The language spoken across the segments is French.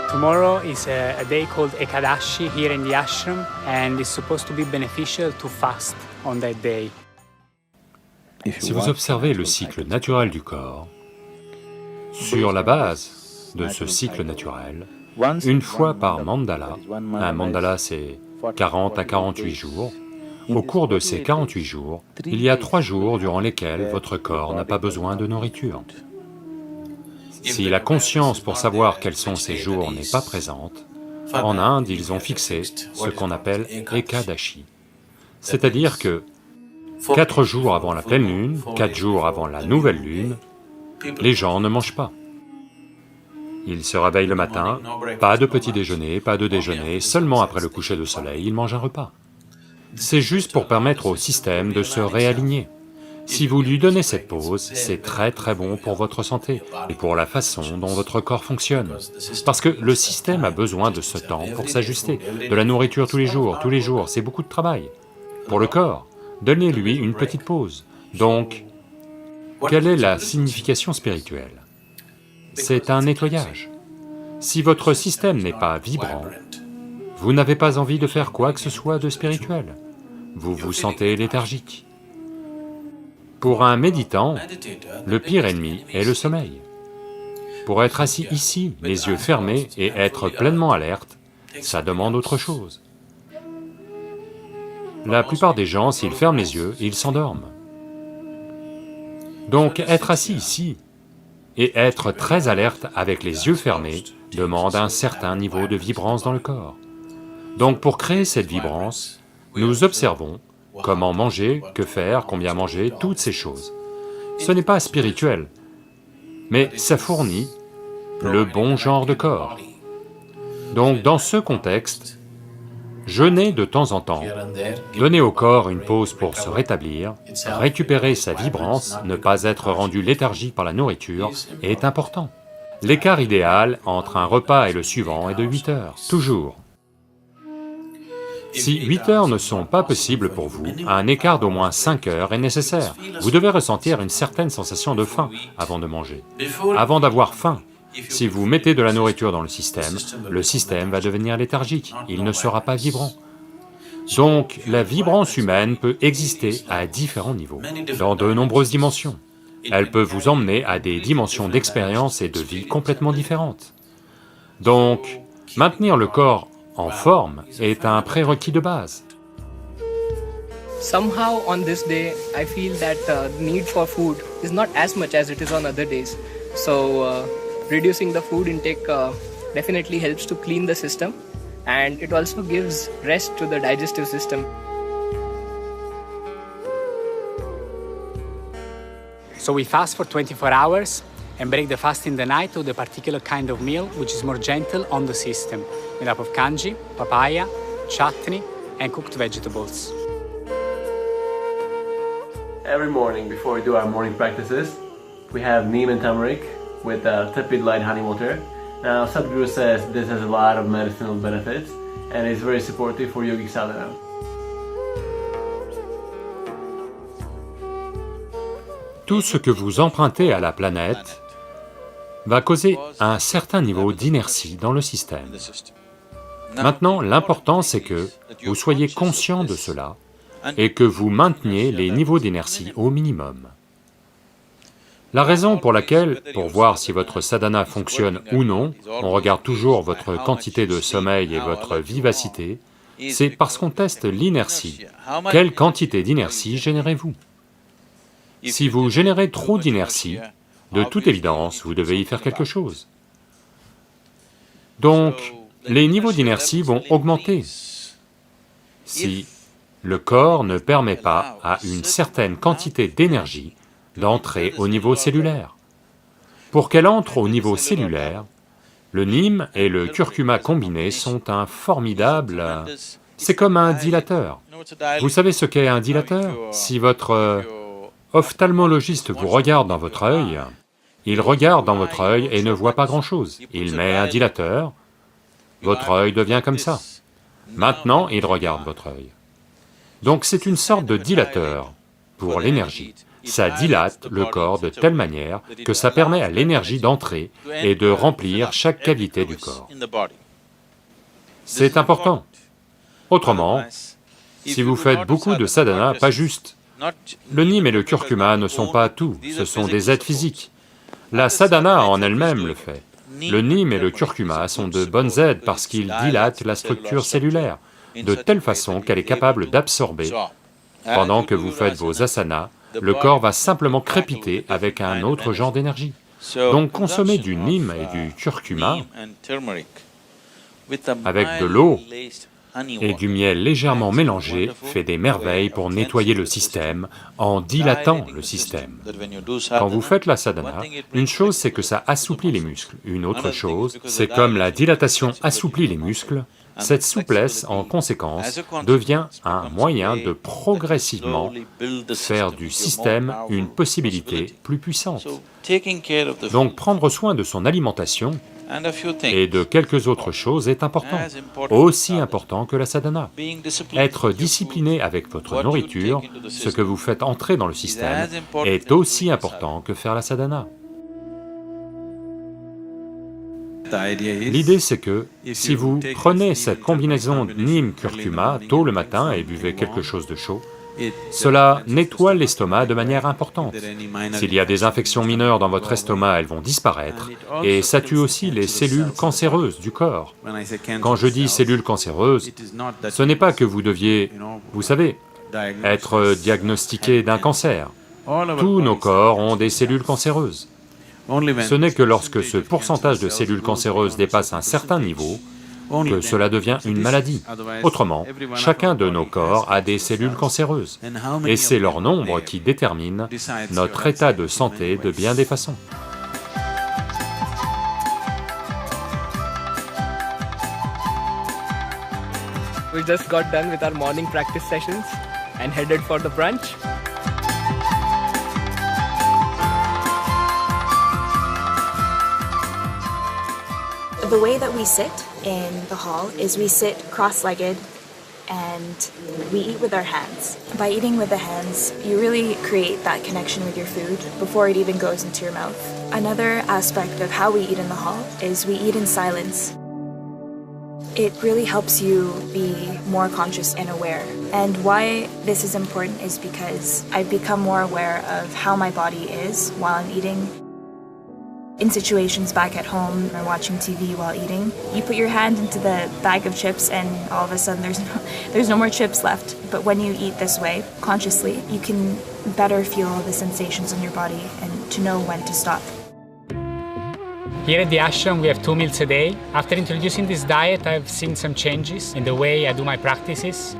Tomorrow is a day called Ekadashi here in the ashram, and it's supposed to be beneficial to fast on that day. Si vous observez le cycle naturel du corps, sur la base de ce cycle naturel, une fois par mandala, un mandala c'est 40 à 48 jours, au cours de ces 48 jours, il y a 3 jours durant lesquels votre corps n'a pas besoin de nourriture. Si la conscience pour savoir quels sont ces jours n'est pas présente, en Inde ils ont fixé ce qu'on appelle Ekadashi, c'est-à-dire que 4 jours avant la pleine lune, 4 jours avant la nouvelle lune, les gens ne mangent pas. Ils se réveillent le matin, pas de petit déjeuner, pas de déjeuner, seulement après le coucher de soleil, ils mangent un repas. C'est juste pour permettre au système de se réaligner. Si vous lui donnez cette pause, c'est très bon pour votre santé et pour la façon dont votre corps fonctionne. Parce que le système a besoin de ce temps pour s'ajuster, de la nourriture tous les jours, c'est beaucoup de travail. Pour le corps, donnez-lui une petite pause. Donc, quelle est la signification spirituelle? C'est un nettoyage. Si votre système n'est pas vibrant, vous n'avez pas envie de faire quoi que ce soit de spirituel. Vous vous sentez léthargique. Pour un méditant, le pire ennemi est le sommeil. Pour être assis ici, les yeux fermés et être pleinement alerte, ça demande autre chose. La plupart des gens, s'ils ferment les yeux, ils s'endorment. Donc être assis ici et être très alerte avec les yeux fermés demande un certain niveau de vibrance dans le corps. Donc pour créer cette vibrance, nous observons comment manger, que faire, combien manger, toutes ces choses. Ce n'est pas spirituel, mais ça fournit le bon genre de corps. Donc dans ce contexte, jeûner de temps en temps, donner au corps une pause pour se rétablir, récupérer sa vibrance, ne pas être rendu léthargique par la nourriture est important. L'écart idéal entre un repas et le suivant est de 8 heures, toujours. Si 8 heures ne sont pas possibles pour vous, un écart d'au moins 5 heures est nécessaire. Vous devez ressentir une certaine sensation de faim avant de manger. Avant d'avoir faim, si vous mettez de la nourriture dans le système va devenir léthargique, il ne sera pas vibrant. Donc la vibrance humaine peut exister à différents niveaux, dans de nombreuses dimensions. Elle peut vous emmener à des dimensions d'expérience et de vie complètement différentes. Donc, maintenir le corps en forme est un prérequis de base. Somehow on this day, I feel that the need for food is not as much as it is on other days. So reducing the food intake definitely helps to clean the system, and it also gives rest to the digestive system. So we fast for 24 hours and break the fast in the night with a particular kind of meal which is more gentle on the system, made up of kanji, papaya, chutney and cooked vegetables. Every morning before we do our morning practices, we have neem and turmeric with tepid light honey water. Now Sadhguru says this has a lot of medicinal benefits and is very supportive for yogic sadhana. Tout ce que vous empruntez à la planète va causer un certain niveau d'inertie dans le système. Maintenant, l'important c'est que vous soyez conscient de cela et que vous mainteniez les niveaux d'inertie au minimum. La raison pour laquelle, pour voir si votre sadhana fonctionne ou non, on regarde toujours votre quantité de sommeil et votre vivacité, c'est parce qu'on teste l'inertie. Quelle quantité d'inertie générez-vous? Si vous générez trop d'inertie, de toute évidence, vous devez y faire quelque chose. Donc, les niveaux d'inertie vont augmenter. Si le corps ne permet pas à une certaine quantité d'énergie d'entrer au niveau cellulaire. Pour qu'elle entre au niveau cellulaire, le neem et le curcuma combinés sont un formidable... C'est comme un dilateur. Vous savez ce qu'est un dilateur? Si votre ophtalmologiste vous regarde dans votre œil, il regarde dans votre œil et ne voit pas grand-chose. Il met un dilateur, votre œil devient comme ça. Maintenant, il regarde votre œil. Donc c'est une sorte de dilateur pour l'énergie. ça dilate le corps de telle manière que ça permet à l'énergie d'entrer et de remplir chaque cavité du corps. C'est important. Autrement, si vous faites beaucoup de sadhana, pas juste. Le neem et le curcuma ne sont pas tout, ce sont des aides physiques. La sadhana en elle-même le fait. Le neem et le curcuma sont de bonnes aides parce qu'ils dilatent la structure cellulaire, de telle façon qu'elle est capable d'absorber. Pendant que vous faites vos asanas, le corps va simplement crépiter avec un autre genre d'énergie. Donc consommer du neem et du curcuma avec de l'eau et du miel légèrement mélangé fait des merveilles pour nettoyer le système en dilatant le système. Quand vous faites la sadhana, une chose c'est que ça assouplit les muscles, une autre chose, c'est comme la dilatation assouplit les muscles, cette souplesse, en conséquence, devient un moyen de progressivement faire du système une possibilité plus puissante. Donc prendre soin de son alimentation et de quelques autres choses est important, aussi important que la sadhana. Être discipliné avec votre nourriture, ce que vous faites entrer dans le système, est aussi important que faire la sadhana. L'idée c'est que, si vous prenez cette combinaison neem-curcuma tôt le matin et buvez quelque chose de chaud, cela nettoie l'estomac de manière importante. S'il y a des infections mineures dans votre estomac, elles vont disparaître, et ça tue aussi les cellules cancéreuses du corps. Quand je dis cellules cancéreuses, ce n'est pas que vous deviez, vous savez, être diagnostiqué d'un cancer. Tous nos corps ont des cellules cancéreuses. Ce n'est que lorsque ce pourcentage de cellules cancéreuses dépasse un certain niveau que cela devient une maladie. Autrement, chacun de nos corps a des cellules cancéreuses, et c'est leur nombre qui détermine notre état de santé de bien des façons. We just got done with our morning practice sessions and headed for the brunch. The way that we sit in the hall is we sit cross-legged and we eat with our hands. By eating with the hands, you really create that connection with your food before it even goes into your mouth. Another aspect of how we eat in the hall is we eat in silence. It really helps you be more conscious and aware. And why this is important is because I've become more aware of how my body is while I'm eating. In situations back at home or watching TV while eating, you put your hand into the bag of chips and all of a sudden there's no more chips left. But when you eat this way, consciously, you can better feel the sensations in your body and to know when to stop. Here at the ashram we have 2 meals a day. After introducing this diet, I've seen some changes in the way I do my practices.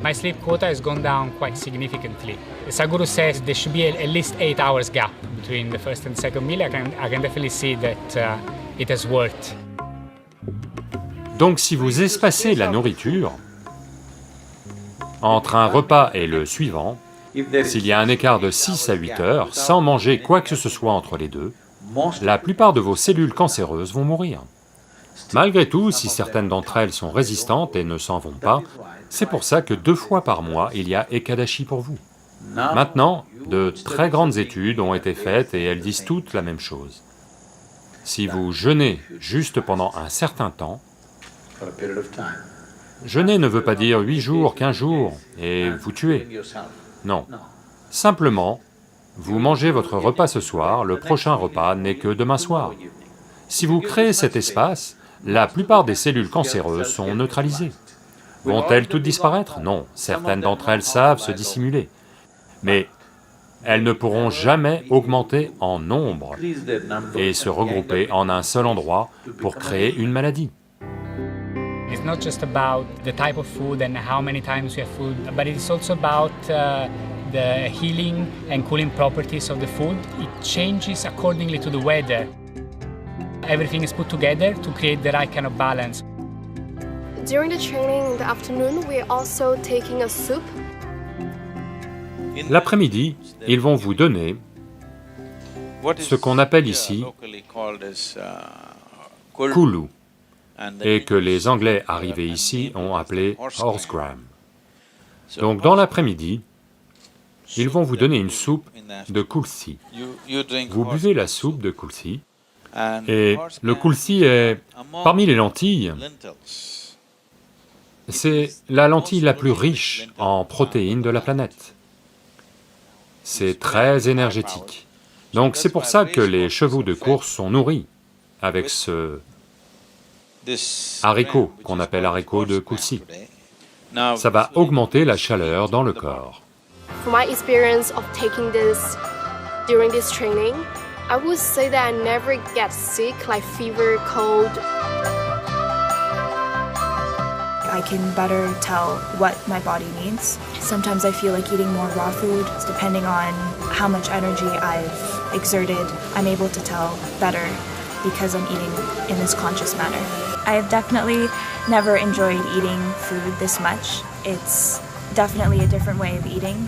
My sleep quota has gone down quite significantly. Sadhguru says there should be at least 8 hours gap between the first and second meal. I can definitely see that it has worked. Donc si vous espacez la nourriture entre un repas et le suivant, s'il y a un écart de 6 à 8 heures, sans manger quoi que ce soit entre les deux, la plupart de vos cellules cancéreuses vont mourir. Malgré tout, si certaines d'entre elles sont résistantes et ne s'en vont pas, c'est pour ça que 2 fois par mois, il y a Ekadashi pour vous. Maintenant, de très grandes études ont été faites et elles disent toutes la même chose. Si vous jeûnez juste pendant un certain temps, jeûner ne veut pas dire 8 jours, 15 jours, et vous tuez. Non. Simplement, vous mangez votre repas ce soir, le prochain repas n'est que demain soir. Si vous créez cet espace, la plupart des cellules cancéreuses sont neutralisées. Vont-elles toutes disparaître? Non, certaines d'entre elles savent se dissimuler. Mais elles ne pourront jamais augmenter en nombre et se regrouper en un seul endroit pour créer une maladie. It's not just about the type of food and how many times we have food, but it's also about the healing and cooling properties of the food. It changes accordingly to the weather. Everything is put together to create the right kind of balance. During the training in the afternoon, we're also taking a soup. L'après-midi, ils vont vous donner ce qu'on appelle ici koulou, et que les Anglais arrivés ici ont appelé horsegram. Donc dans l'après-midi, ils vont vous donner une soupe de kulsi. Vous buvez la soupe de kulsi, et le kulsi est, parmi les lentilles, c'est la lentille la plus riche en protéines de la planète. C'est très énergétique. Donc c'est pour ça que les chevaux de course sont nourris avec ce haricot qu'on appelle haricot de kulsi. Ça va augmenter la chaleur dans le corps. For my experience of taking this during this training, I would say that I never get sick like fever, cold. I can better tell what my body needs. Sometimes I feel like eating more raw food. Depending on how much energy I've exerted, I'm able to tell better because I'm eating in this conscious manner. I have definitely never enjoyed eating food this much. It's definitely a different way of eating.